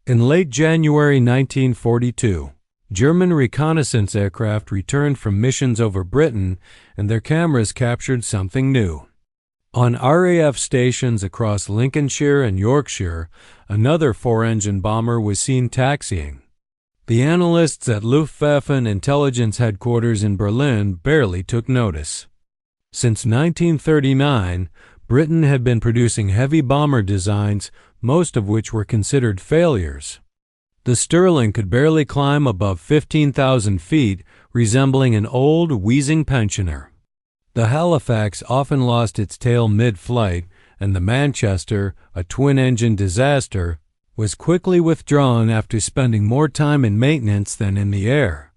In late January 1942, German reconnaissance aircraft returned from missions over Britain, and their cameras captured something new. On RAF stations across Lincolnshire and Yorkshire, another four-engine bomber was seen taxiing. The analysts at Luftwaffe intelligence headquarters in Berlin barely took notice. Since 1939, Britain had been producing heavy bomber designs, most of which were considered failures. The Sterling could barely climb above 15,000 feet, resembling an old, wheezing pensioner. The Halifax often lost its tail mid-flight, and the Manchester, a twin-engine disaster, was quickly withdrawn after spending more time in maintenance than in the air.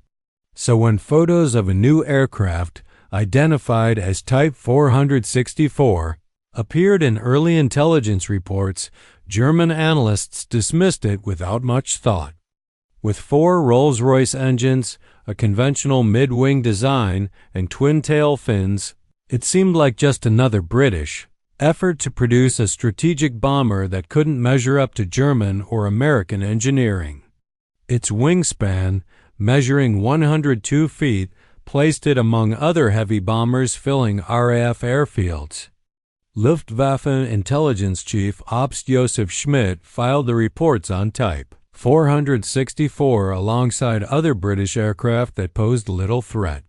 So when photos of a new aircraft, identified as Type 464, appeared in early intelligence reports, German analysts dismissed it without much thought. With four Rolls-Royce engines, a conventional mid-wing design, and twin-tail fins, it seemed like just another British effort to produce a strategic bomber that couldn't measure up to German or American engineering. Its wingspan, measuring 102 feet, placed it among other heavy bombers filling RAF airfields. Luftwaffe intelligence chief Obst Josef Schmidt filed the reports on Type 464 alongside other British aircraft that posed little threat.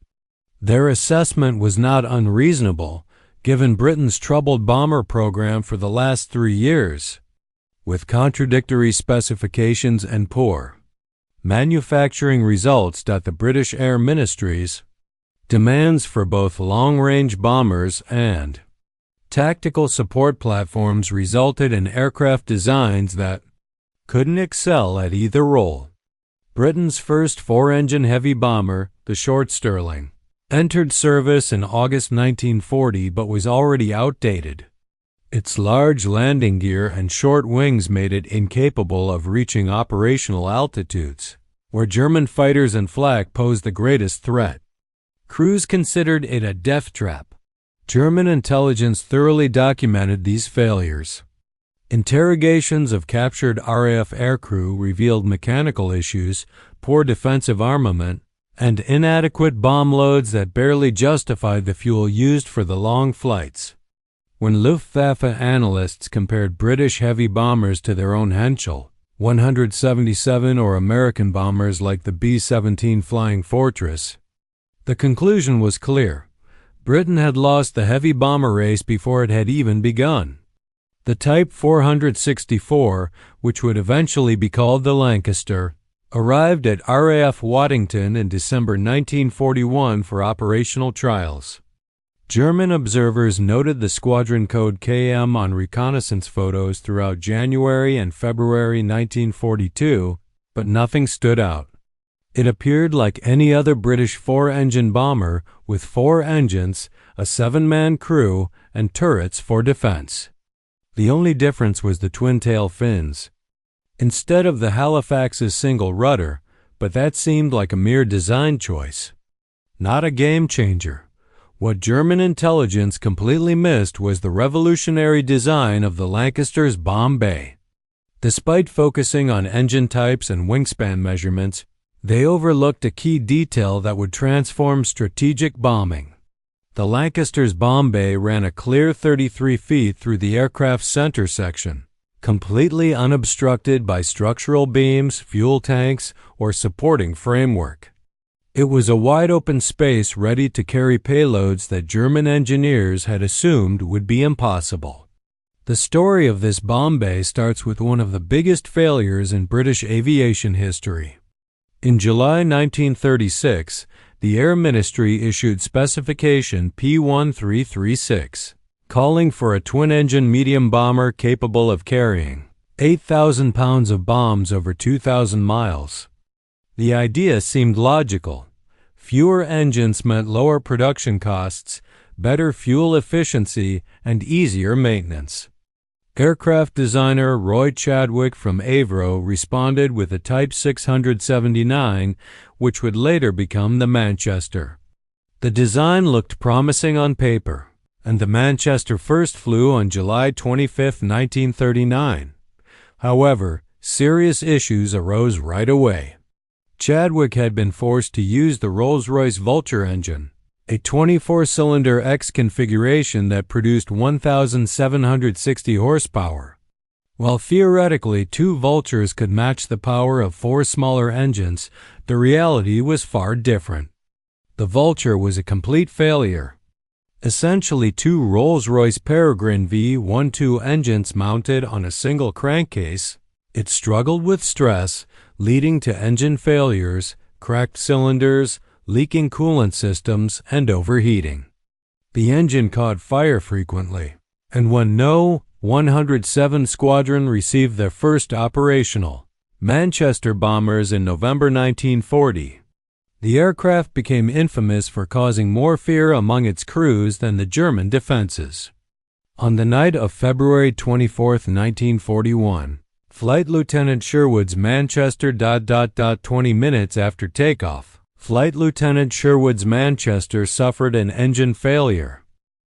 Their assessment was not unreasonable, given Britain's troubled bomber program for the last 3 years, with contradictory specifications and poor manufacturing results. The British Air Ministry's demands for both long-range bombers and tactical support platforms resulted in aircraft designs that couldn't excel at either role. Britain's first four-engine heavy bomber, the Short Sterling, entered service in August 1940 but was already outdated. Its large landing gear and short wings made it incapable of reaching operational altitudes, where German fighters and flak posed the greatest threat. Crews considered it a death trap. German intelligence thoroughly documented these failures. Interrogations of captured RAF aircrew revealed mechanical issues, poor defensive armament, and inadequate bomb loads that barely justified the fuel used for the long flights. When Luftwaffe analysts compared British heavy bombers to their own Henschel 177 or American bombers like the B-17 Flying Fortress, the conclusion was clear. Britain had lost the heavy bomber race before it had even begun. The Type 464, which would eventually be called the Lancaster, arrived at RAF Waddington in December 1941 for operational trials. German observers noted the squadron code KM on reconnaissance photos throughout January and February 1942, but nothing stood out. It appeared like any other British four-engine bomber with four engines, a seven-man crew, and turrets for defense. The only difference was the twin-tail fins. Instead of the Halifax's single rudder, but that seemed like a mere design choice. Not a game-changer. What German intelligence completely missed was the revolutionary design of the Lancaster's bomb bay. Despite focusing on engine types and wingspan measurements, they overlooked a key detail that would transform strategic bombing. The Lancaster's bomb bay ran a clear 33 feet through the aircraft's center section, completely unobstructed by structural beams, fuel tanks, or supporting framework. It was a wide-open space ready to carry payloads that German engineers had assumed would be impossible. The story of this bomb bay starts with one of the biggest failures in British aviation history. In July 1936, the Air Ministry issued specification P1336, calling for a twin-engine medium bomber capable of carrying 8,000 pounds of bombs over 2,000 miles. The idea seemed logical. Fewer engines meant lower production costs, better fuel efficiency, and easier maintenance. Aircraft designer Roy Chadwick from Avro responded with a Type 679, which would later become the Manchester. The design looked promising on paper, and the Manchester first flew on July 25, 1939. However, serious issues arose right away. Chadwick had been forced to use the Rolls-Royce Vulture engine, a 24-cylinder X configuration that produced 1,760 horsepower. While theoretically 2 Vultures could match the power of 4 smaller engines, the reality was far different. The Vulture was a complete failure. Essentially 2 Rolls-Royce Peregrine V12 engines mounted on a single crankcase, it struggled with stress, leading to engine failures, cracked cylinders, leaking coolant systems, and overheating. The engine caught fire frequently, and when No. 107 Squadron received their first operational Manchester bombers in November 1940. The aircraft became infamous for causing more fear among its crews than the German defenses. On the night of February 24, 1941, Flight Lieutenant Sherwood's Manchester... 20 minutes after takeoff, Flight Lieutenant Sherwood's Manchester suffered an engine failure.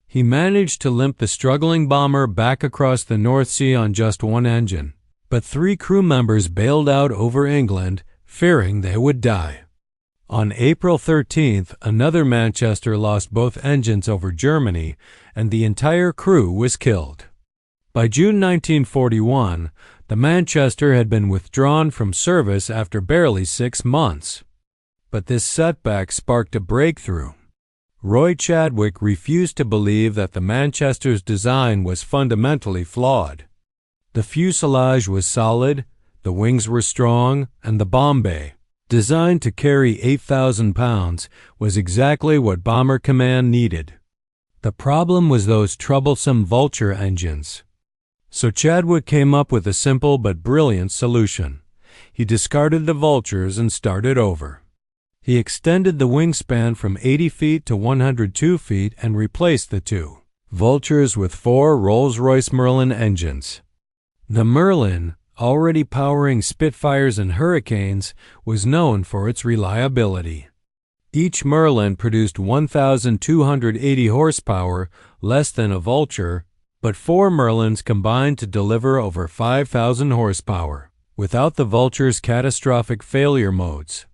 He managed to limp the struggling bomber back across the North Sea on just one engine, but 3 crew members bailed out over England, fearing they would die. On April 13th, another Manchester lost both engines over Germany, and the entire crew was killed. By June 1941, the Manchester had been withdrawn from service after barely 6 months. But this setback sparked a breakthrough. Roy Chadwick refused to believe that the Manchester's design was fundamentally flawed. The fuselage was solid, the wings were strong, and the bomb bay, designed to carry 8,000 pounds, was exactly what Bomber Command needed. The problem was those troublesome Vulture engines. So Chadwick came up with a simple but brilliant solution. He discarded the Vultures and started over. He extended the wingspan from 80 feet to 102 feet and replaced the 2 Vultures with 4 Rolls-Royce Merlin engines. The Merlin, already powering Spitfires and Hurricanes, was known for its reliability. Each Merlin produced 1,280 horsepower, less than a Vulture, but 4 Merlins combined to deliver over 5,000 horsepower, without the Vulture's catastrophic failure modes.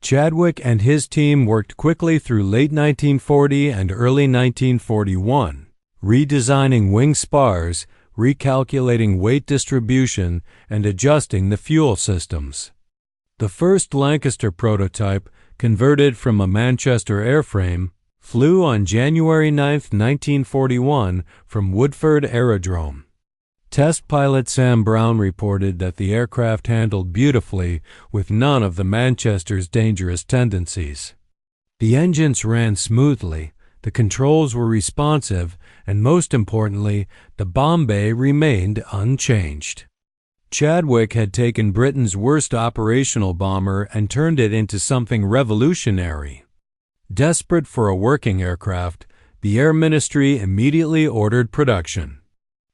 Chadwick and his team worked quickly through late 1940 and early 1941, redesigning wing spars, recalculating weight distribution, and adjusting the fuel systems. The first Lancaster prototype, converted from a Manchester airframe, flew on January 9, 1941 from Woodford Aerodrome. Test pilot Sam Brown reported that the aircraft handled beautifully with none of the Manchester's dangerous tendencies. The engines ran smoothly, the controls were responsive, and most importantly, the bomb bay remained unchanged. Chadwick had taken Britain's worst operational bomber and turned it into something revolutionary. Desperate for a working aircraft, the Air Ministry immediately ordered production.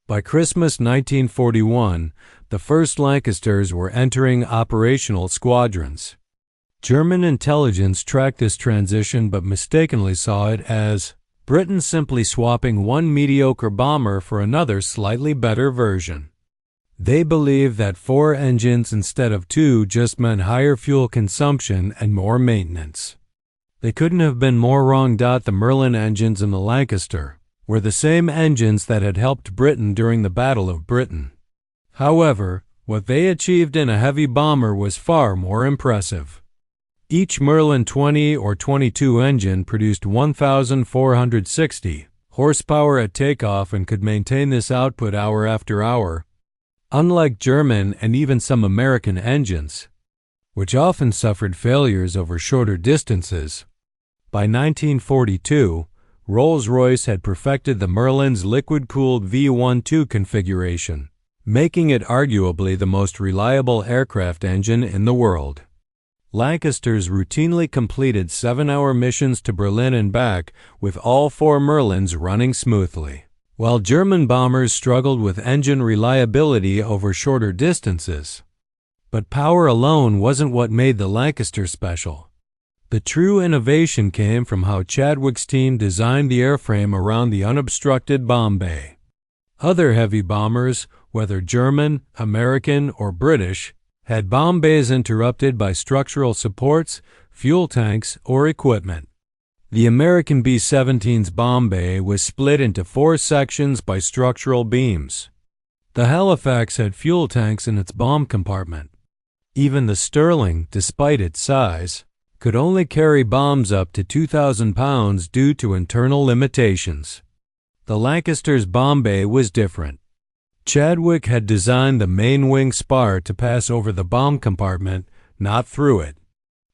By Christmas 1941, the first Lancasters were entering operational squadrons. German intelligence tracked this transition but mistakenly saw it as Britain simply swapping one mediocre bomber for another slightly better version. They believed that 4 engines instead of 2 just meant higher fuel consumption and more maintenance. They couldn't have been more wrong. The Merlin engines in the Lancaster were the same engines that had helped Britain during the Battle of Britain. However, what they achieved in a heavy bomber was far more impressive. Each Merlin 20 or 22 engine produced 1,460 horsepower at takeoff and could maintain this output hour after hour, unlike German and even some American engines, which often suffered failures over shorter distances. By 1942, Rolls-Royce had perfected the Merlin's liquid-cooled V12 configuration, making it arguably the most reliable aircraft engine in the world. Lancasters routinely completed 7-hour missions to Berlin and back with all 4 Merlins running smoothly, while German bombers struggled with engine reliability over shorter distances. But power alone wasn't what made the Lancaster special. The true innovation came from how Chadwick's team designed the airframe around the unobstructed bomb bay. Other heavy bombers, whether German, American, or British, had bomb bays interrupted by structural supports, fuel tanks, or equipment. The American B-17's bomb bay was split into 4 sections by structural beams. The Halifax had fuel tanks in its bomb compartment. Even the Sterling, despite its size, could only carry bombs up to 2,000 pounds due to internal limitations. The Lancaster's bomb bay was different. Chadwick had designed the main wing spar to pass over the bomb compartment, not through it.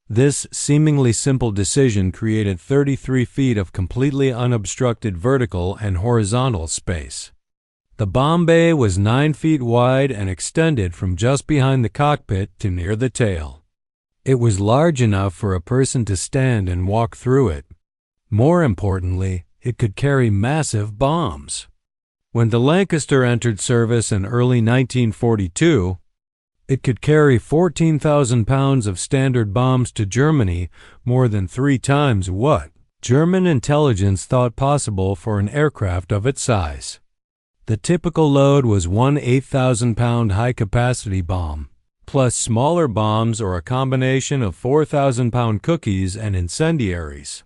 This seemingly simple decision created 33 feet of completely unobstructed vertical and horizontal space. The bomb bay was 9 feet wide and extended from just behind the cockpit to near the tail. It was large enough for a person to stand and walk through it. More importantly, it could carry massive bombs. When the Lancaster entered service in early 1942, it could carry 14,000 pounds of standard bombs to Germany, more than 3 times what German intelligence thought possible for an aircraft of its size. The typical load was one 8,000-pound high-capacity bomb, plus smaller bombs or a combination of 4,000-pound cookies and incendiaries.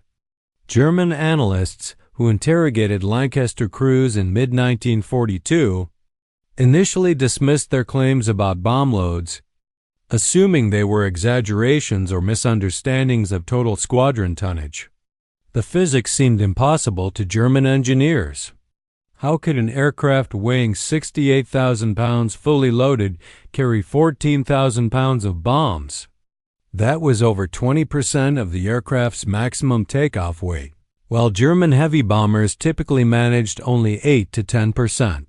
German analysts who interrogated Lancaster crews in mid-1942 initially dismissed their claims about bomb loads, assuming they were exaggerations or misunderstandings of total squadron tonnage. The physics seemed impossible to German engineers. How could an aircraft weighing 68,000 pounds fully loaded carry 14,000 pounds of bombs? That was over 20% of the aircraft's maximum takeoff weight, while German heavy bombers typically managed only 8 to 10%.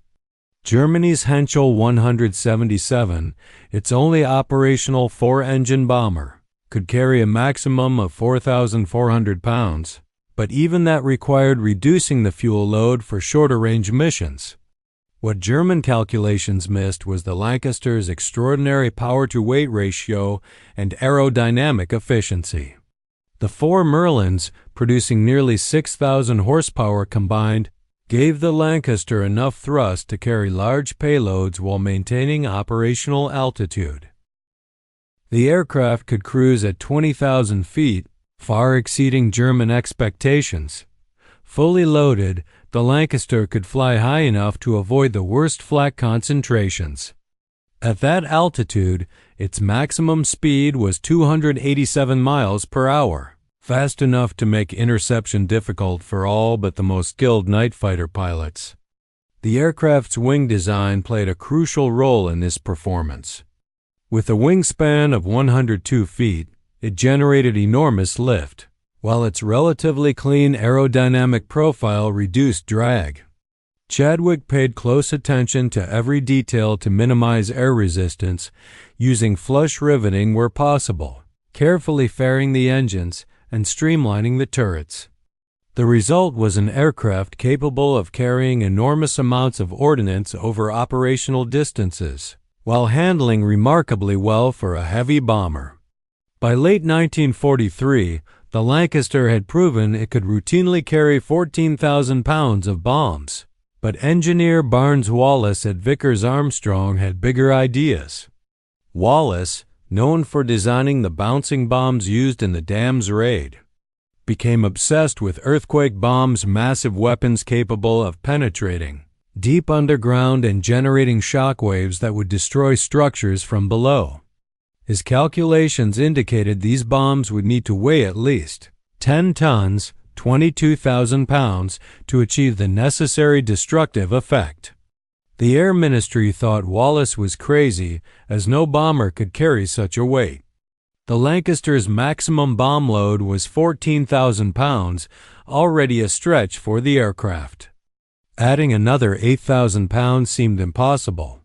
Germany's Henschel 177, its only operational 4-engine bomber, could carry a maximum of 4,400 pounds, but even that required reducing the fuel load for shorter-range missions. What German calculations missed was the Lancaster's extraordinary power-to-weight ratio and aerodynamic efficiency. The 4 Merlins, producing nearly 6,000 horsepower combined, gave the Lancaster enough thrust to carry large payloads while maintaining operational altitude. The aircraft could cruise at 20,000 feet, far exceeding German expectations. Fully loaded, the Lancaster could fly high enough to avoid the worst flak concentrations. At that altitude, its maximum speed was 287 miles per hour. Fast enough to make interception difficult for all but the most skilled night fighter pilots. The aircraft's wing design played a crucial role in this performance. With a wingspan of 102 feet, it generated enormous lift, while its relatively clean aerodynamic profile reduced drag. Chadwick paid close attention to every detail to minimize air resistance, using flush riveting where possible, carefully fairing the engines, and streamlining the turrets. The result was an aircraft capable of carrying enormous amounts of ordnance over operational distances, while handling remarkably well for a heavy bomber. By late 1943, the Lancaster had proven it could routinely carry 14,000 pounds of bombs, but engineer Barnes Wallis at Vickers Armstrong had bigger ideas. Wallis, known for designing the bouncing bombs used in the Dams raid, became obsessed with earthquake bombs, massive weapons capable of penetrating deep underground and generating shock waves that would destroy structures from below. His calculations indicated these bombs would need to weigh at least 10 tons, 22,000 pounds, to achieve the necessary destructive effect. The Air Ministry thought Wallis was crazy, as no bomber could carry such a weight. The Lancaster's maximum bomb load was 14,000 pounds, already a stretch for the aircraft. Adding another 8,000 pounds seemed impossible,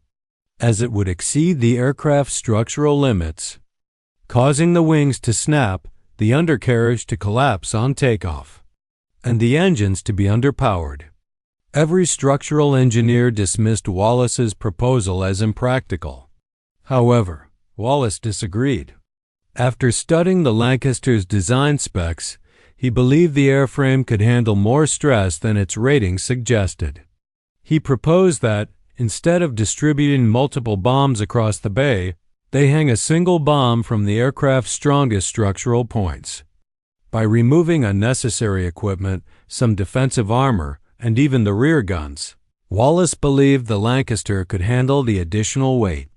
as it would exceed the aircraft's structural limits, causing the wings to snap, the undercarriage to collapse on takeoff, and the engines to be underpowered. Every structural engineer dismissed Wallis's proposal as impractical. However, Wallis disagreed. After studying the Lancaster's design specs, he believed the airframe could handle more stress than its rating suggested. He proposed that, Instead of distributing multiple bombs across the bay, they hang a single bomb from the aircraft's strongest structural points. By removing unnecessary equipment, some defensive armor, and even the rear guns, Wallace believed the Lancaster could handle the additional weight.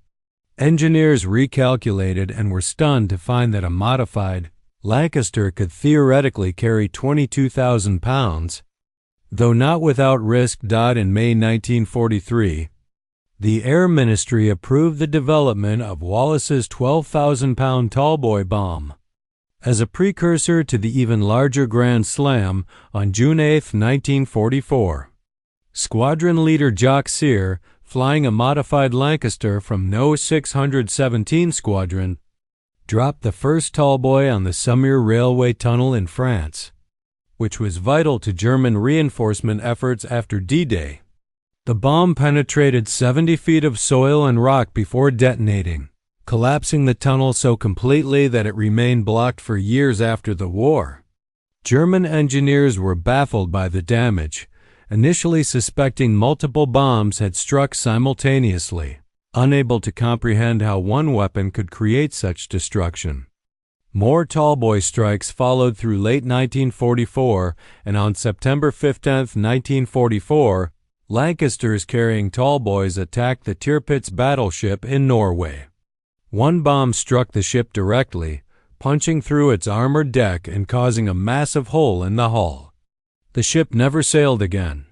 Engineers recalculated and were stunned to find that a modified Lancaster could theoretically carry 22,000 pounds, though not without risk. In May 1943, the Air Ministry approved the development of Wallace's 12,000-pound tallboy bomb. As a precursor to the even larger Grand Slam, on June 8, 1944, Squadron Leader Jacques Cyr, flying a modified Lancaster from No. 617 Squadron, dropped the first tallboy on the Somme railway tunnel in France, which was vital to German reinforcement efforts after D-Day. The bomb penetrated 70 feet of soil and rock before detonating, collapsing the tunnel so completely that it remained blocked for years after the war. German engineers were baffled by the damage, initially suspecting multiple bombs had struck simultaneously, unable to comprehend how one weapon could create such destruction. More tallboy strikes followed through late 1944, and on September 15, 1944, Lancasters carrying tallboys attacked the Tirpitz battleship in Norway. One bomb struck the ship directly, punching through its armored deck and causing a massive hole in the hull. The ship never sailed again.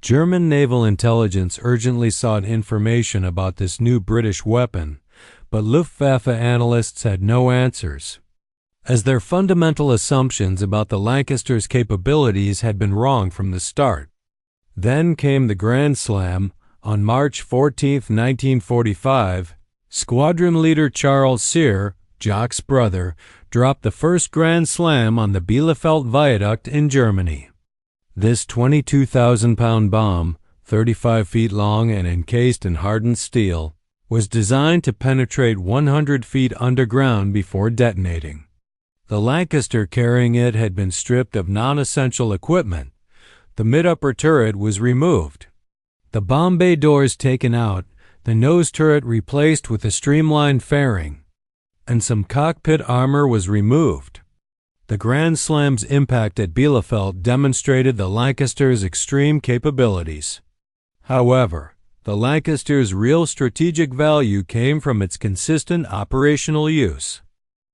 German naval intelligence urgently sought information about this new British weapon, but Luftwaffe analysts had no answers, as their fundamental assumptions about the Lancaster's capabilities had been wrong from the start. Then came the Grand Slam. On March 14, 1945, Squadron Leader Charles Cyr, Jacques' brother, dropped the first Grand Slam on the Bielefeld Viaduct in Germany. This 22,000-pound bomb, 35 feet long and encased in hardened steel, was designed to penetrate 100 feet underground before detonating. The Lancaster carrying it had been stripped of non-essential equipment. The mid-upper turret was removed, the bomb bay doors taken out, the nose turret replaced with a streamlined fairing, and some cockpit armor was removed. The Grand Slam's impact at Bielefeld demonstrated the Lancaster's extreme capabilities. However, the Lancaster's real strategic value came from its consistent operational use.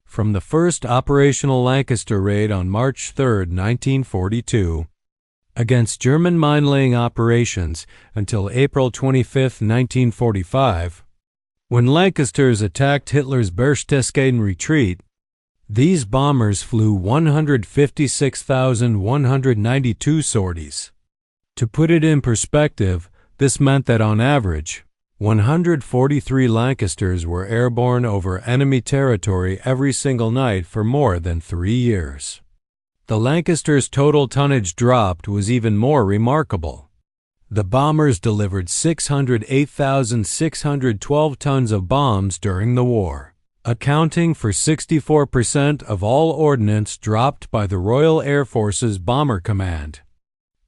From the first operational Lancaster raid on March 3, 1942, against German mine-laying operations until April 25, 1945, when Lancasters attacked Hitler's Berchtesgaden retreat, these bombers flew 156,192 sorties. To put it in perspective, this meant that on average, 143 Lancasters were airborne over enemy territory every single night for more than 3 years. The Lancaster's total tonnage dropped was even more remarkable. The bombers delivered 608,612 tons of bombs during the war, accounting for 64% of all ordnance dropped by the Royal Air Force's Bomber Command.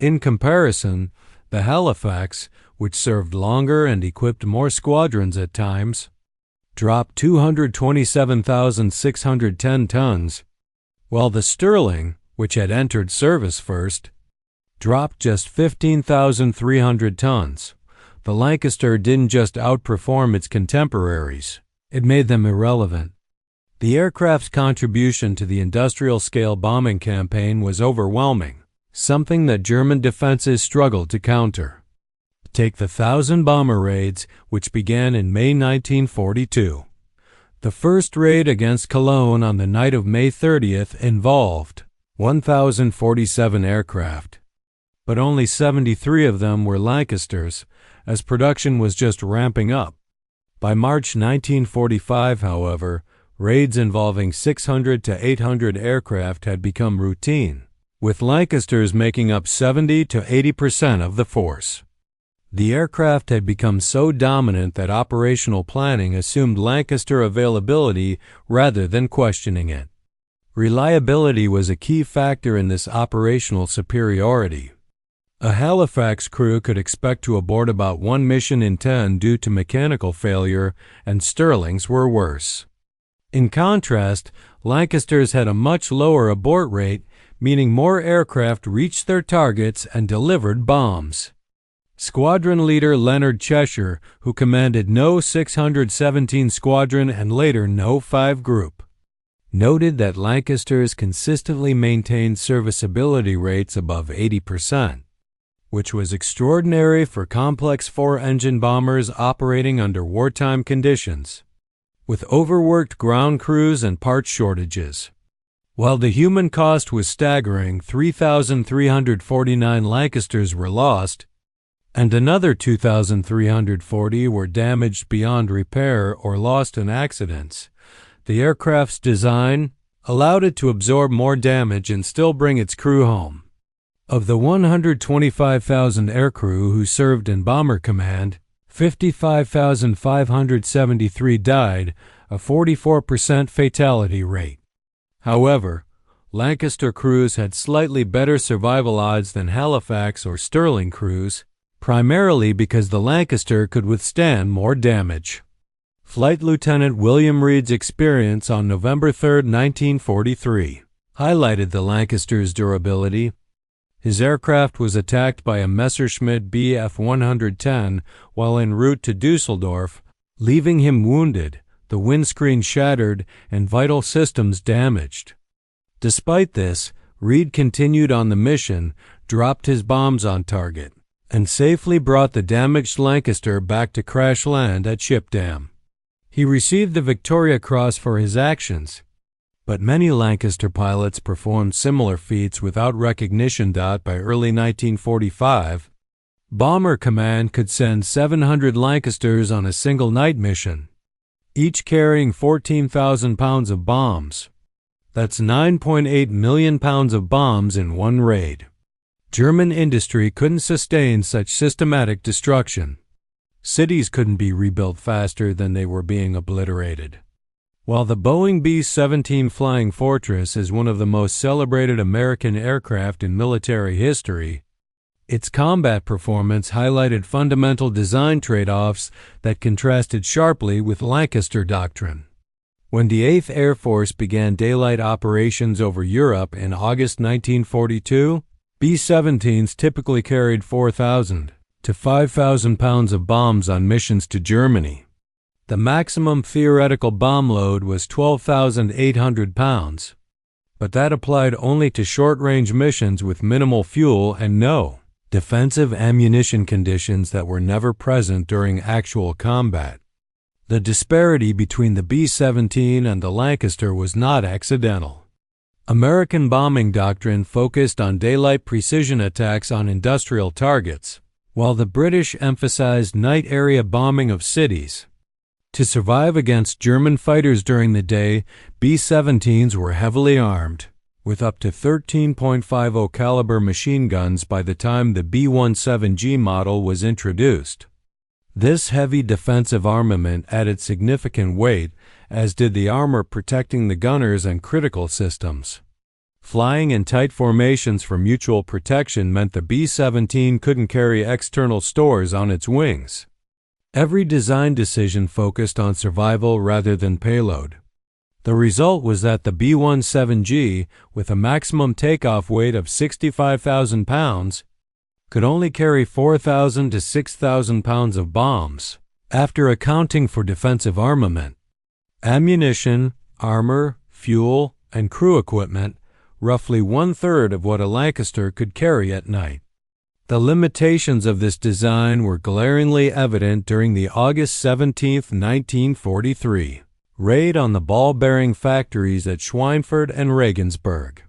In comparison, the Halifax, which served longer and equipped more squadrons at times, dropped 227,610 tons, while the Sterling, which had entered service first, dropped just 15,300 tons. The Lancaster didn't just outperform its contemporaries, it made them irrelevant. The aircraft's contribution to the industrial-scale bombing campaign was overwhelming, something that German defenses struggled to counter. Take the 1,000 bomber raids, which began in May 1942. The first raid against Cologne on the night of May 30th involved 1,047 aircraft, but only 73 of them were Lancasters, as production was just ramping up. By March 1945, however, raids involving 600 to 800 aircraft had become routine, with Lancasters making up 70 to 80% of the force. The aircraft had become so dominant that operational planning assumed Lancaster availability rather than questioning it. Reliability was a key factor in this operational superiority. A Halifax crew could expect to abort about 1 mission in 10 due to mechanical failure, and Sterlings were worse. In contrast, Lancasters had a much lower abort rate, meaning more aircraft reached their targets and delivered bombs. Squadron leader Leonard Cheshire, who commanded No. 617 Squadron and later No. 5 Group, noted that Lancasters consistently maintained serviceability rates above 80%, which was extraordinary for complex four-engine bombers operating under wartime conditions, with overworked ground crews and parts shortages. While the human cost was staggering, 3,349 Lancasters were lost, and another 2,340 were damaged beyond repair or lost in accidents. The aircraft's design allowed it to absorb more damage and still bring its crew home. Of the 125,000 aircrew who served in Bomber Command, 55,573 died, a 44% fatality rate. However, Lancaster crews had slightly better survival odds than Halifax or Stirling crews, primarily because the Lancaster could withstand more damage. Flight Lieutenant William Reed's experience on November 3, 1943, highlighted the Lancaster's durability. His aircraft was attacked by a Messerschmitt Bf 110 while en route to Dusseldorf, leaving him wounded, the windscreen shattered, and vital systems damaged. Despite this, Reed continued on the mission, dropped his bombs on target, and safely brought the damaged Lancaster back to crash land at Shipdam. He received the Victoria Cross for his actions, but many Lancaster pilots performed similar feats without recognition. By early 1945, Bomber Command could send 700 Lancasters on a single night mission, each carrying 14,000 pounds of bombs. That's 9.8 million pounds of bombs in one raid. German industry couldn't sustain such systematic destruction. Cities couldn't be rebuilt faster than they were being obliterated. While the Boeing B-17 Flying Fortress is one of the most celebrated American aircraft in military history, its combat performance highlighted fundamental design trade-offs that contrasted sharply with Lancaster doctrine. When the 8th Air Force began daylight operations over Europe in August 1942, B-17s typically carried 4,000 to 5,000 pounds of bombs on missions to Germany. The maximum theoretical bomb load was 12,800 pounds, but that applied only to short-range missions with minimal fuel and no defensive ammunition conditions that were never present during actual combat. The disparity between the B-17 and the Lancaster was not accidental. American bombing doctrine focused on daylight precision attacks on industrial targets, while the British emphasized night area bombing of cities. To survive against German fighters during the day, B-17s were heavily armed, with up to 13.50 caliber machine guns by the time the B-17G model was introduced. This heavy defensive armament added significant weight, as did the armor protecting the gunners and critical systems. Flying in tight formations for mutual protection meant the B-17 couldn't carry external stores on its wings. Every design decision focused on survival rather than payload. The result was that the B-17G, with a maximum takeoff weight of 65,000 pounds, could only carry 4,000 to 6,000 pounds of bombs, after accounting for defensive armament, ammunition, armor, fuel, and crew equipment, roughly one-third of what a Lancaster could carry at night. The limitations of this design were glaringly evident during the August 17, 1943, raid on the ball-bearing factories at Schweinfurt and Regensburg.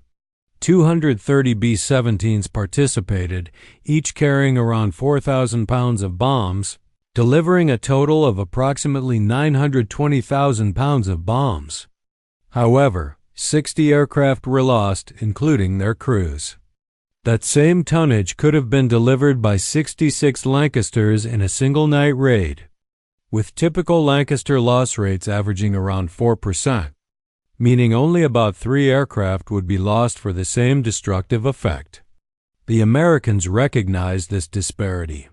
230 B-17s participated, each carrying around 4,000 pounds of bombs, delivering a total of approximately 920,000 pounds of bombs. However, 60 aircraft were lost, including their crews. That same tonnage could have been delivered by 66 Lancasters in a single night raid, with typical Lancaster loss rates averaging around 4%, meaning only about 3 aircraft would be lost for the same destructive effect. The Americans recognized this disparity.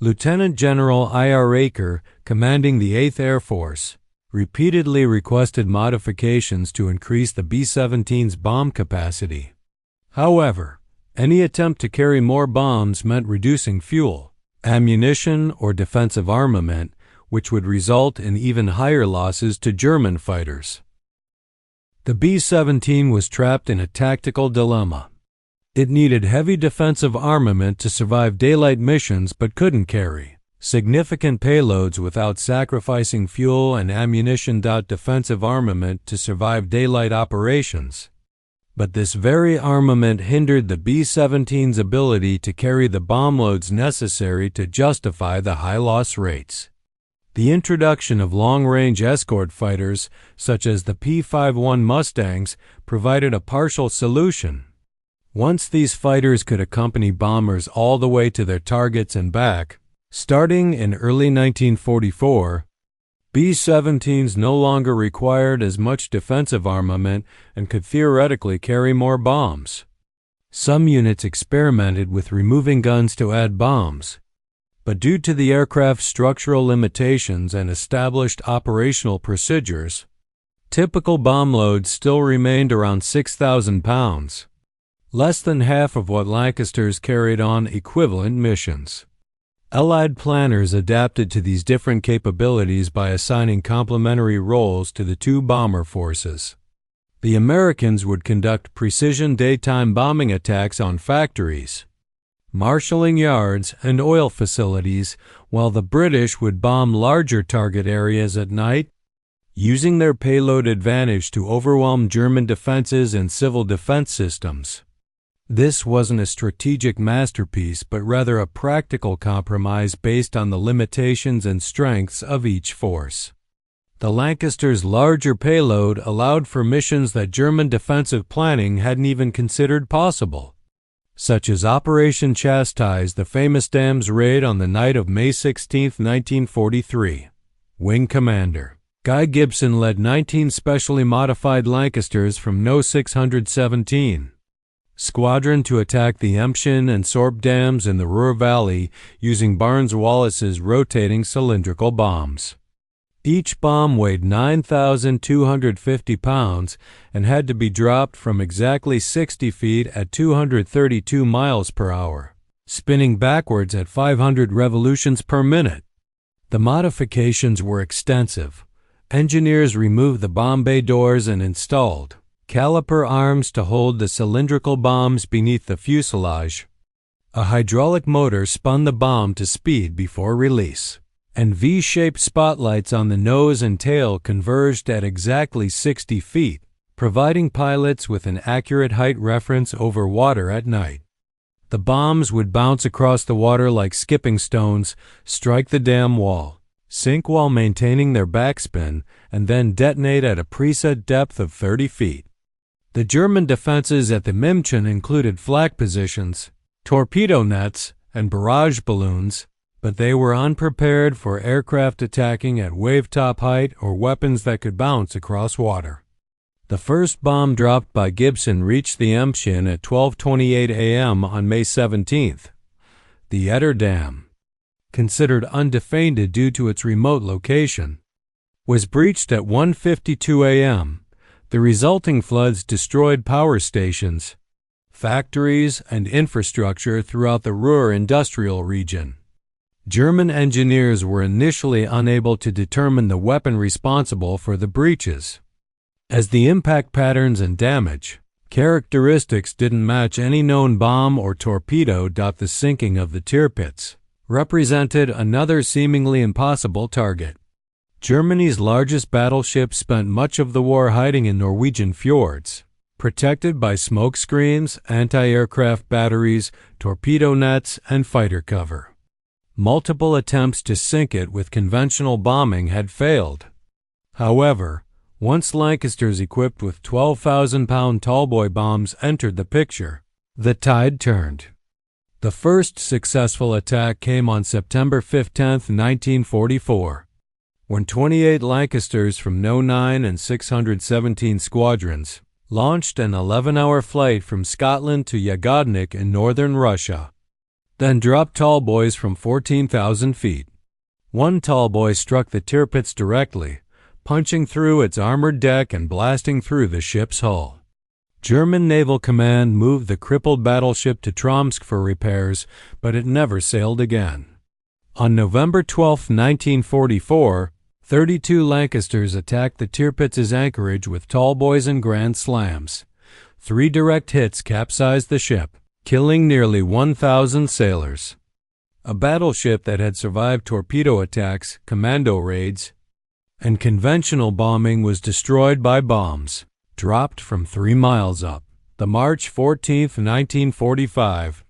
Lieutenant General I.R. Aker, commanding the 8th Air Force, repeatedly requested modifications to increase the B-17's bomb capacity. However, any attempt to carry more bombs meant reducing fuel, ammunition, or defensive armament, which would result in even higher losses to German fighters. The B-17 was trapped in a tactical dilemma. It needed heavy defensive armament to survive daylight missions but couldn't carry significant payloads without sacrificing fuel and ammunition. Defensive armament to survive daylight operations. But this very armament hindered the B-17's ability to carry the bomb loads necessary to justify the high loss rates. The introduction of long-range escort fighters, such as the P-51 Mustangs, provided a partial solution. Once these fighters could accompany bombers all the way to their targets and back, starting in early 1944, B-17s no longer required as much defensive armament and could theoretically carry more bombs. Some units experimented with removing guns to add bombs, but due to the aircraft's structural limitations and established operational procedures, typical bomb loads still remained around 6,000 pounds, less than half of what Lancasters carried on equivalent missions. Allied planners adapted to these different capabilities by assigning complementary roles to the two bomber forces. The Americans would conduct precision daytime bombing attacks on factories, marshalling yards, and oil facilities, while the British would bomb larger target areas at night, using their payload advantage to overwhelm German defenses and civil defense systems. This wasn't a strategic masterpiece, but rather a practical compromise based on the limitations and strengths of each force. The Lancasters' larger payload allowed for missions that German defensive planning hadn't even considered possible, such as Operation Chastise, the famous dams raid on the night of May 16, 1943. Wing Commander Guy Gibson led 19 specially modified Lancasters from No. 617 Squadron to attack the Emption and Sorp dams in the Ruhr Valley using Barnes-Wallis's rotating cylindrical bombs. Each bomb weighed 9,250 pounds and had to be dropped from exactly 60 feet at 232 miles per hour, spinning backwards at 500 revolutions per minute. The modifications were extensive. Engineers removed the bomb bay doors and installed caliper arms to hold the cylindrical bombs beneath the fuselage. A hydraulic motor spun the bomb to speed before release, and V-shaped spotlights on the nose and tail converged at exactly 60 feet, providing pilots with an accurate height reference over water at night. The bombs would bounce across the water like skipping stones, strike the dam wall, sink while maintaining their backspin, and then detonate at a preset depth of 30 feet. The German defenses at the München included flak positions, torpedo nets, and barrage balloons, but they were unprepared for aircraft attacking at wave-top height or weapons that could bounce across water. The first bomb dropped by Gibson reached the Emption at 12:28 a.m. on May 17th. The Etter Dam, considered undefended due to its remote location, was breached at 1:52 a.m. The resulting floods destroyed power stations, factories, and infrastructure throughout the Ruhr industrial region. German engineers were initially unable to determine the weapon responsible for the breaches, as the impact patterns and damage characteristics didn't match any known bomb or torpedo. The sinking of the Tirpitz represented another seemingly impossible target. Germany's largest battleship spent much of the war hiding in Norwegian fjords, protected by smoke screens, anti-aircraft batteries, torpedo nets, and fighter cover. Multiple attempts to sink it with conventional bombing had failed. However, once Lancasters equipped with 12,000-pound tallboy bombs entered the picture, the tide turned. The first successful attack came on September 15, 1944, when 28 Lancasters from No. 9 and 617 squadrons, launched an 11-hour flight from Scotland to Yagodnik in northern Russia, then dropped tallboys from 14,000 feet. One tallboy struck the Tirpitz directly, punching through its armored deck and blasting through the ship's hull. German Naval Command moved the crippled battleship to Tromsk for repairs, but it never sailed again. On November 12, 1944, 32 Lancasters attacked the Tirpitz's anchorage with tallboys and grand slams. 3 direct hits capsized the ship, killing nearly 1,000 sailors. A battleship that had survived torpedo attacks, commando raids, and conventional bombing was destroyed by bombs dropped from 3 miles up. The March 14, 1945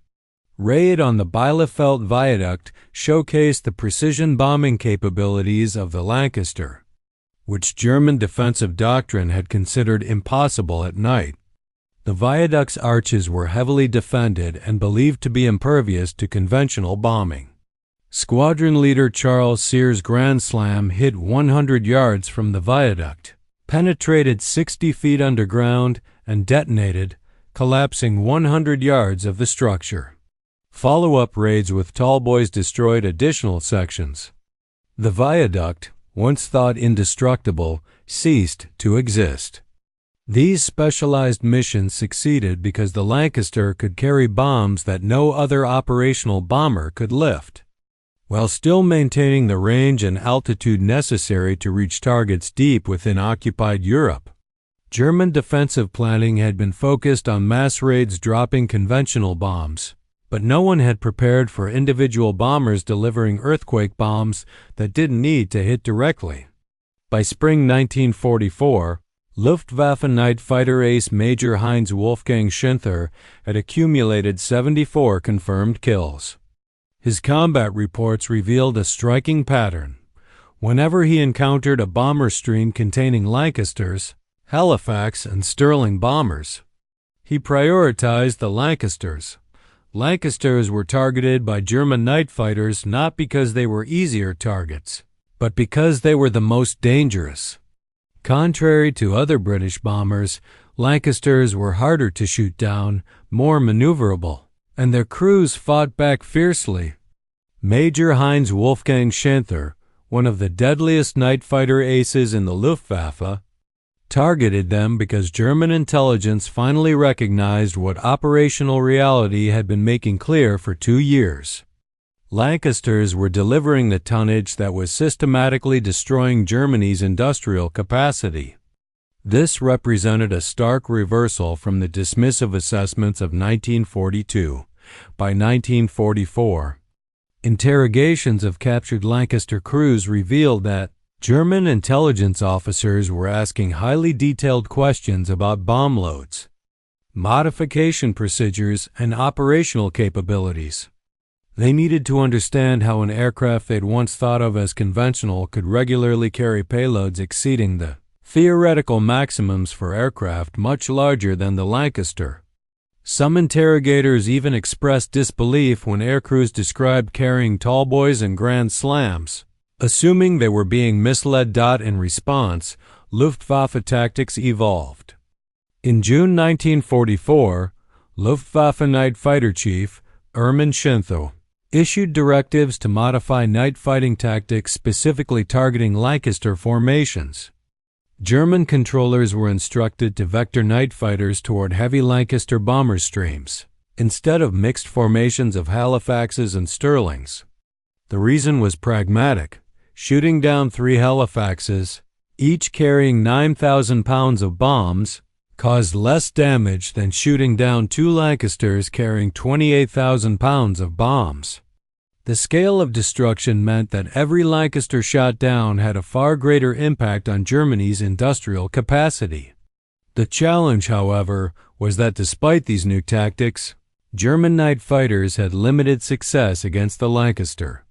raid on the Bielefeld Viaduct showcased the precision bombing capabilities of the Lancaster, which German defensive doctrine had considered impossible at night. The viaduct's arches were heavily defended and believed to be impervious to conventional bombing. Squadron leader Charles Sears' Grand Slam hit 100 yards from the viaduct, penetrated 60 feet underground, and detonated, collapsing 100 yards of the structure. Follow-up raids with tallboys destroyed additional sections. The viaduct, once thought indestructible, ceased to exist. These specialized missions succeeded because the Lancaster could carry bombs that no other operational bomber could lift, while still maintaining the range and altitude necessary to reach targets deep within occupied Europe. German defensive planning had been focused on mass raids dropping conventional bombs, but no one had prepared for individual bombers delivering earthquake bombs that didn't need to hit directly. By spring 1944, Luftwaffe night fighter ace Major Heinz Wolfgang Schinther had accumulated 74 confirmed kills. His combat reports revealed a striking pattern. Whenever he encountered a bomber stream containing Lancasters, Halifax, and Sterling bombers, he prioritized the Lancasters. Lancasters were targeted by German night fighters not because they were easier targets, but because they were the most dangerous. Contrary to other British bombers, Lancasters were harder to shoot down, more maneuverable, and their crews fought back fiercely. Major Heinz Wolfgang Schinther, one of the deadliest night fighter aces in the Luftwaffe, targeted them because German intelligence finally recognized what operational reality had been making clear for 2 years. Lancasters were delivering the tonnage that was systematically destroying Germany's industrial capacity. This represented a stark reversal from the dismissive assessments of 1942. By 1944, interrogations of captured Lancaster crews revealed that German intelligence officers were asking highly detailed questions about bomb loads, modification procedures, and operational capabilities. They needed to understand how an aircraft they'd once thought of as conventional could regularly carry payloads exceeding the theoretical maximums for aircraft much larger than the Lancaster. Some interrogators even expressed disbelief when aircrews described carrying tallboys and grand slams, assuming they were being misled. In response, Luftwaffe tactics evolved. In June 1944, Luftwaffe Night Fighter Chief Erwin Schinther issued directives to modify night fighting tactics specifically targeting Lancaster formations. German controllers were instructed to vector night fighters toward heavy Lancaster bomber streams, instead of mixed formations of Halifaxes and Sterlings. The reason was pragmatic. Shooting down 3 Halifaxes, each carrying 9,000 pounds of bombs, caused less damage than shooting down 2 Lancasters carrying 28,000 pounds of bombs. The scale of destruction meant that every Lancaster shot down had a far greater impact on Germany's industrial capacity. The challenge, however, was that despite these new tactics, German night fighters had limited success against the Lancaster.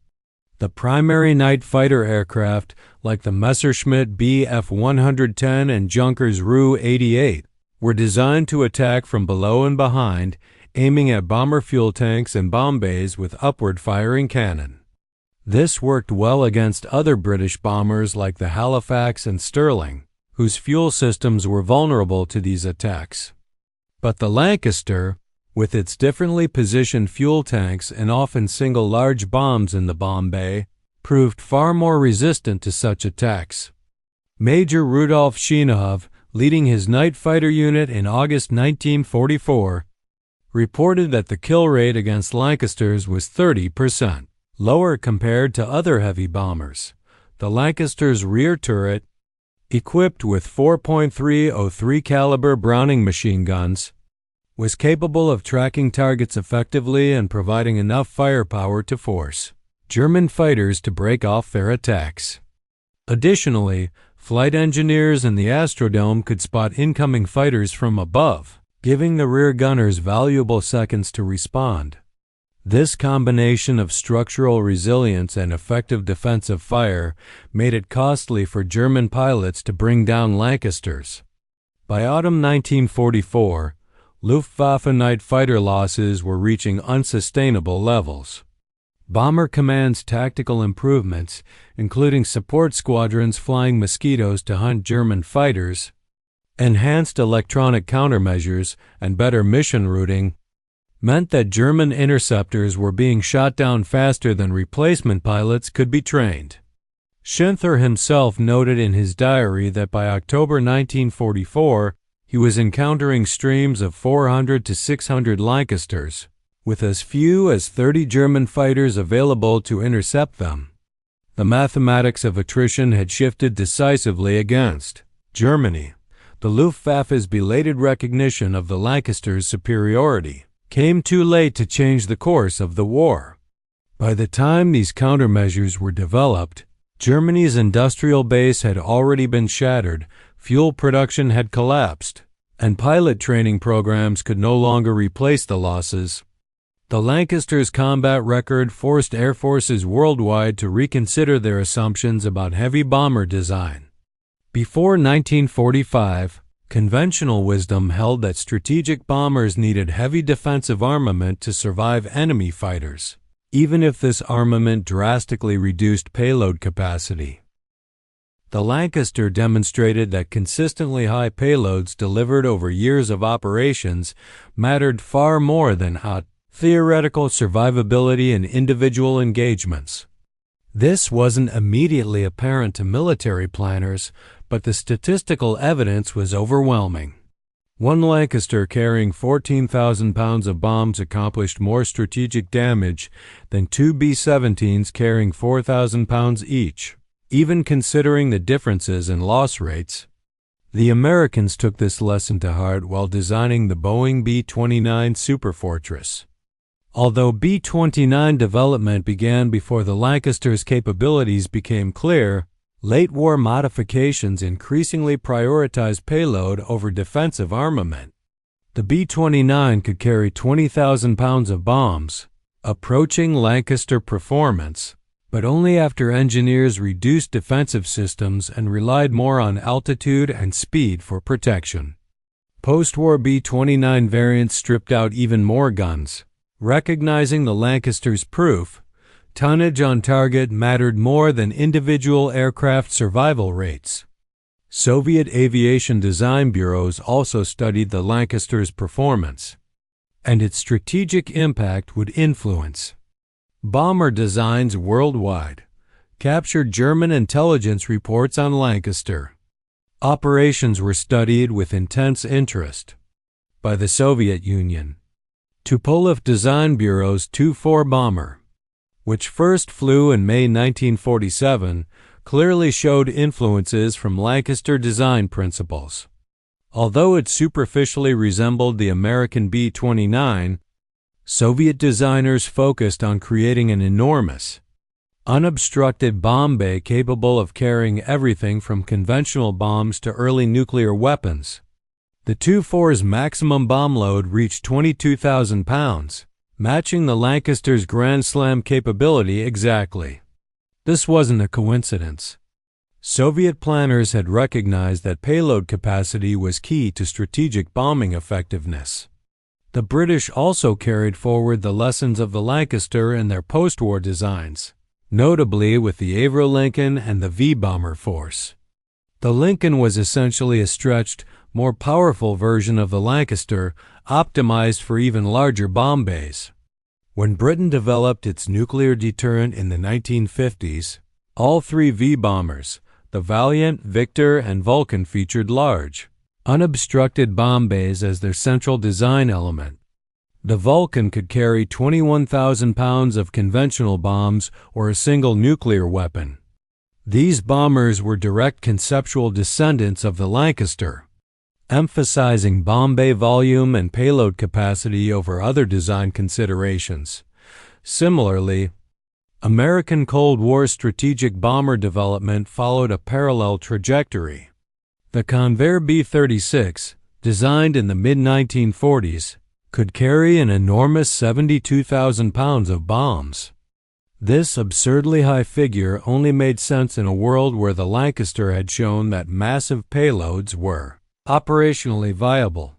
The primary night fighter aircraft, like the Messerschmitt Bf 110 and Junkers Ru 88, were designed to attack from below and behind, aiming at bomber fuel tanks and bomb bays with upward-firing cannon. This worked well against other British bombers like the Halifax and Sterling, whose fuel systems were vulnerable to these attacks. But the Lancaster, with its differently positioned fuel tanks and often single large bombs in the bomb bay, proved far more resistant to such attacks. Major Rudolf Schinov, leading his night fighter unit in August 1944, reported that the kill rate against Lancasters was 30% lower compared to other heavy bombers. The Lancaster's rear turret, equipped with 4.303 caliber Browning machine guns, was capable of tracking targets effectively and providing enough firepower to force German fighters to break off their attacks. Additionally, flight engineers in the Astrodome could spot incoming fighters from above, giving the rear gunners valuable seconds to respond. This combination of structural resilience and effective defensive fire made it costly for German pilots to bring down Lancasters. By autumn 1944, Luftwaffe night fighter losses were reaching unsustainable levels. Bomber Command's tactical improvements, including support squadrons flying Mosquitoes to hunt German fighters, enhanced electronic countermeasures, and better mission routing, meant that German interceptors were being shot down faster than replacement pilots could be trained. Schinther himself noted in his diary that by October 1944, he was encountering streams of 400 to 600 Lancasters, with as few as 30 German fighters available to intercept them. The mathematics of attrition had shifted decisively against Germany. The Luftwaffe's belated recognition of the Lancasters' superiority came too late to change the course of the war. By the time these countermeasures were developed, Germany's industrial base had already been shattered, fuel production had collapsed, and pilot training programs could no longer replace the losses. The Lancasters' combat record forced air forces worldwide to reconsider their assumptions about heavy bomber design. Before 1945, conventional wisdom held that strategic bombers needed heavy defensive armament to survive enemy fighters, even if this armament drastically reduced payload capacity. The Lancaster demonstrated that consistently high payloads delivered over years of operations mattered far more than hot, theoretical survivability in individual engagements. This wasn't immediately apparent to military planners, but the statistical evidence was overwhelming. One Lancaster carrying 14,000 pounds of bombs accomplished more strategic damage than two B-17s carrying 4,000 pounds each, even considering the differences in loss rates. The Americans took this lesson to heart while designing the Boeing B-29 Superfortress. Although B-29 development began before the Lancaster's capabilities became clear, late war modifications increasingly prioritized payload over defensive armament. The B-29 could carry 20,000 pounds of bombs, approaching Lancaster performance, but only after engineers reduced defensive systems and relied more on altitude and speed for protection. Post-war B-29 variants stripped out even more guns. Recognizing the Lancaster's proof, tonnage on target mattered more than individual aircraft survival rates. Soviet aviation design bureaus also studied the Lancaster's performance, and its strategic impact would influence bomber designs worldwide. Captured German intelligence reports on Lancaster. Operations were studied with intense interest by the Soviet Union. Tupolev Design Bureau's Tu-4 bomber, which first flew in May 1947, clearly showed influences from Lancaster design principles. Although it superficially resembled the American B-29, Soviet designers focused on creating an enormous, unobstructed bomb bay capable of carrying everything from conventional bombs to early nuclear weapons. The Tu-4's maximum bomb load reached 22,000 pounds, matching the Lancaster's Grand Slam capability exactly. This wasn't a coincidence. Soviet planners had recognized that payload capacity was key to strategic bombing effectiveness. The British also carried forward the lessons of the Lancaster in their post-war designs, notably with the Avro Lincoln and the V-bomber force. The Lincoln was essentially a stretched, more powerful version of the Lancaster, optimized for even larger bomb bays. When Britain developed its nuclear deterrent in the 1950s, all three V-bombers, the Valiant, Victor, and Vulcan, featured large, unobstructed bomb bays as their central design element. The Vulcan could carry 21,000 pounds of conventional bombs or a single nuclear weapon. These bombers were direct conceptual descendants of the Lancaster, emphasizing bomb bay volume and payload capacity over other design considerations. Similarly, American Cold War strategic bomber development followed a parallel trajectory. The Convair B-36, designed in the mid-1940s, could carry an enormous 72,000 pounds of bombs. This absurdly high figure only made sense in a world where the Lancaster had shown that massive payloads were operationally viable.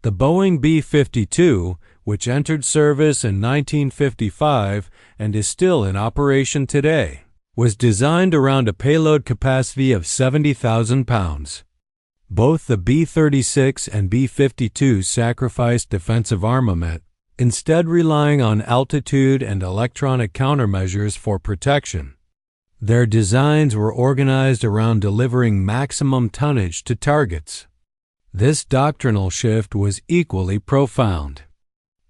The Boeing B-52, which entered service in 1955 and is still in operation today, was designed around a payload capacity of 70,000 pounds. Both the B-36 and B-52 sacrificed defensive armament, instead relying on altitude and electronic countermeasures for protection. Their designs were organized around delivering maximum tonnage to targets. This doctrinal shift was equally profound.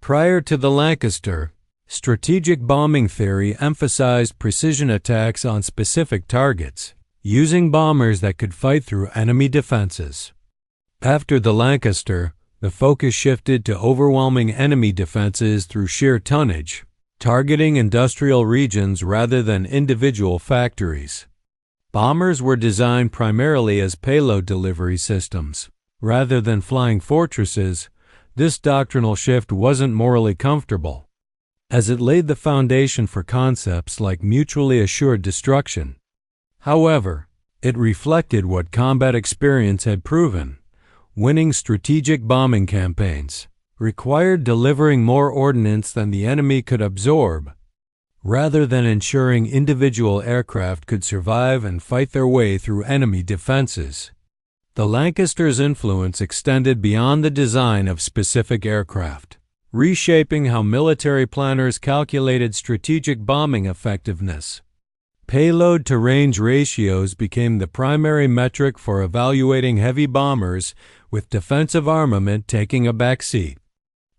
Prior to the Lancaster, strategic bombing theory emphasized precision attacks on specific targets, using bombers that could fight through enemy defenses. After the Lancaster, the focus shifted to overwhelming enemy defenses through sheer tonnage, targeting industrial regions rather than individual factories. Bombers were designed primarily as payload delivery systems. Rather than flying fortresses, this doctrinal shift wasn't morally comfortable, as it laid the foundation for concepts like mutually assured destruction. However, it reflected what combat experience had proven. Winning strategic bombing campaigns required delivering more ordnance than the enemy could absorb, rather than ensuring individual aircraft could survive and fight their way through enemy defenses. The Lancaster's influence extended beyond the design of specific aircraft, reshaping how military planners calculated strategic bombing effectiveness. Payload-to-range ratios became the primary metric for evaluating heavy bombers, with defensive armament taking a back seat.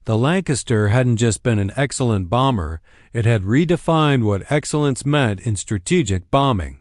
The Lancaster hadn't just been an excellent bomber, it had redefined what excellence meant in strategic bombing.